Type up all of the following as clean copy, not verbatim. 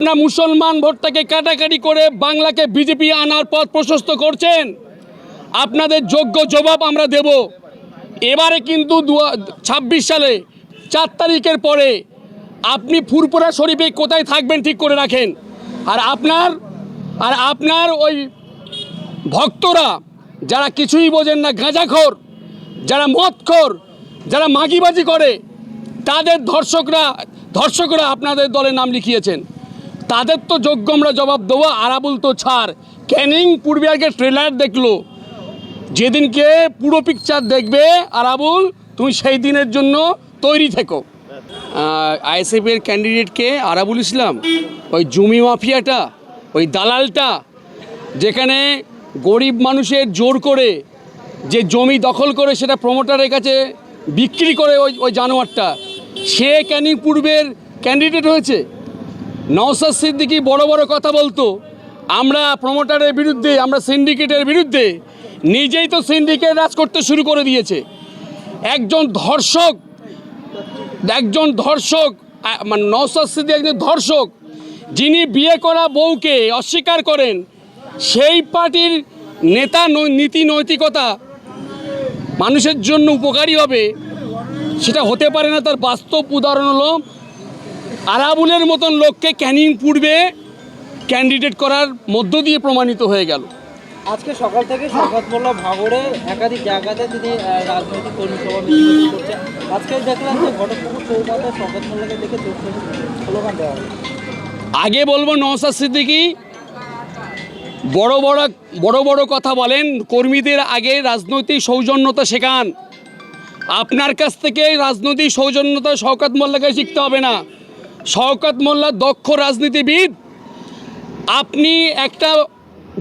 আপনারা মুসলমান ভোটটাকে কাটাকাটি করে বাংলাকে বিজেপি আনার পথ প্রশস্ত করছেন। আপনাদের যোগ্য জবাব আমরা দেব। এবারে কিন্তু ২০২৬ সালে ৪ তারিখের পরে আপনি ফুরপুরা শরীফে কোথায় থাকবেন ঠিক করে রাখেন। আর আপনার ওই ভক্তরা যারা কিছুই বোঝেন না, গাঁজাখোর, যারা মদখোর, যারা মাগিবাজি করে, তাদের ধর্ষকরা আপনাদের দলে নাম লিখিয়েছেন। তাদের তো যোগ্য আমরা জবাব দেবো। আরাবুল তো ছাড়, ক্যানিং পূর্বে আগে ট্রেলার দেখলো, যেদিনকে পুরো পিকচার দেখবে আরাবুল, তুমি সেই দিনের জন্য তৈরি থেকো। আইএসএফের ক্যান্ডিডেটকে আরাবুল ইসলাম, ওই জমি মাফিয়াটা, ওই দালালটা, যেখানে গরিব মানুষের জোর করে যে জমি দখল করে সেটা প্রমোটারের কাছে বিক্রি করে ওই জানোয়ারটা, সে ক্যানিং পূর্বের ক্যান্ডিডেট হয়েছে। নওশাদ সিদ্দিকী বড় বড় কথা বলতো, আমরা প্রমোটারের বিরুদ্ধে, আমরা সিন্ডিকেটের বিরুদ্ধে, নিজেই তো সিন্ডিকেট রাজ করতে শুরু করে দিয়েছে। একজন ধর্ষক মানে নওশাদ সিদ্দিকী একজন ধর্ষক, যিনি বিয়ে করা বউকে অস্বীকার করেন, সেই পার্টির নেতা নীতি নৈতিকতা মানুষের জন্য উপকারী হবে সেটা হতে পারে না। তার বাস্তব উদাহরণ হলো আরাবুলের মতন লোককে ক্যানিং পূর্বে ক্যান্ডিডেট করার মধ্য দিয়ে প্রমাণিত হয়ে গেল। আজকে সকাল থেকে শওকত মোল্লা ভাঙড়ে একাধিক জায়গাতে তিনি রাজনৈতিক কর্মী সভা মিছিল করছেন। আজকে দেখলাম যে ঘটকপুকুর চৌপাতে শওকত মোল্লাকে দেখে স্লোগান দেওয়া হয়। আগে বলবো, নওশাদ সিদ্দিকী বড় বড় কথা বলেন, কর্মীদের আগে রাজনৈতিক সৌজন্যতা শেখান। আপনার কাছ থেকে রাজনৈতিক সৌজন্যতা শওকত মোল্লাকে শিখতে হবে না। শওকত মোল্লা দক্ষ রাজনীতিবিদ, আপনি একটা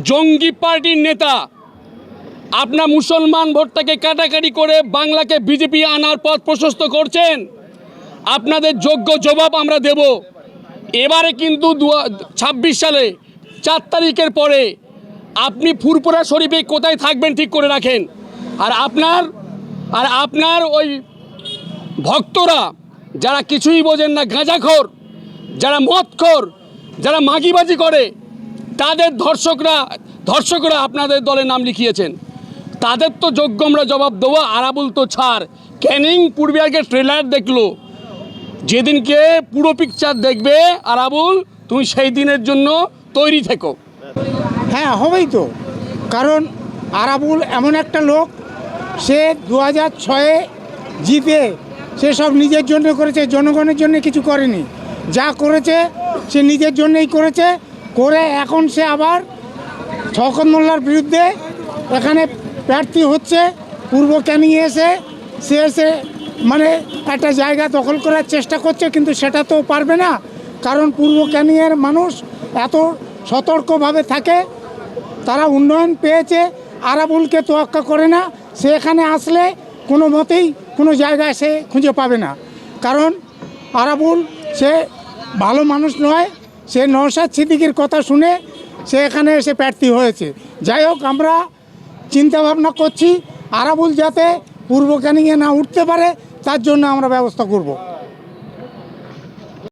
জঙ্গি পার্টির নেতা। আপনার মুসলমান ভোটটাকে কাটাকাটি করে বাংলাকে বিজেপি আনার পথ প্রশস্ত করছেন। আপনাদের যোগ্য জবাব আমরা দেব। এবারে কিন্তু ২০২৬ সালে ৪ তারিখের পরে আপনি ফুরপুরা শরীফে কোথায় থাকবেন ঠিক করে রাখেন। আর আপনার ওই ভক্তরা যারা কিছুই বোঝেন না, গাঁজাখোর, যারা মদখোর, যারা মাগিবাজি করে, তাদের ধর্ষকরা আপনাদের দলে নাম লিখিয়েছেন। তাদের তো যোগ্য আমরা জবাব দেবো। আরাবুল তো ছাড়, ক্যানিং পূর্বে আগে ট্রেলার দেখলো, যেদিনকে পুরো পিকচার দেখবে আরাবুল, তুমি সেই দিনের জন্য তৈরি থেকো। হ্যাঁ, হবেই তো, কারণ আরাবুল এমন একটা লোক, সে 2006-এ জিতে সে সব নিজের জন্য করেছে, জনগণের জন্য কিছু করেনি। যা করেছে সে নিজের জন্যই করেছে, করে এখন সে আবার শওকত মোল্লার বিরুদ্ধে এখানে প্রার্থী হচ্ছে। পূর্ব ক্যানিংয়ে এসে মানে একটা জায়গা দখল করার চেষ্টা করছে, কিন্তু সেটা তো পারবে না, কারণ পূর্ব ক্যানিংয়ের মানুষ এত সতর্কভাবে থাকে, তারা উন্নয়ন পেয়েছে, আরাবুলকে তোয়াক্কা করে না। সে এখানে আসলে কোনো মতেই কোনো জায়গায় সে খুঁজে পাবে না, কারণ আরাবুল সে ভালো মানুষ নয়। সে নওশাদ সিদ্দিকীর কথা শুনে সে এখানে এসে প্রার্থী হয়েছে। যাই হোক, আমরা চিন্তাভাবনা করছি আরাবুল যাতে পূর্ব ক্যানিংয়ে না উঠতে পারে, তার জন্য আমরা ব্যবস্থা করব।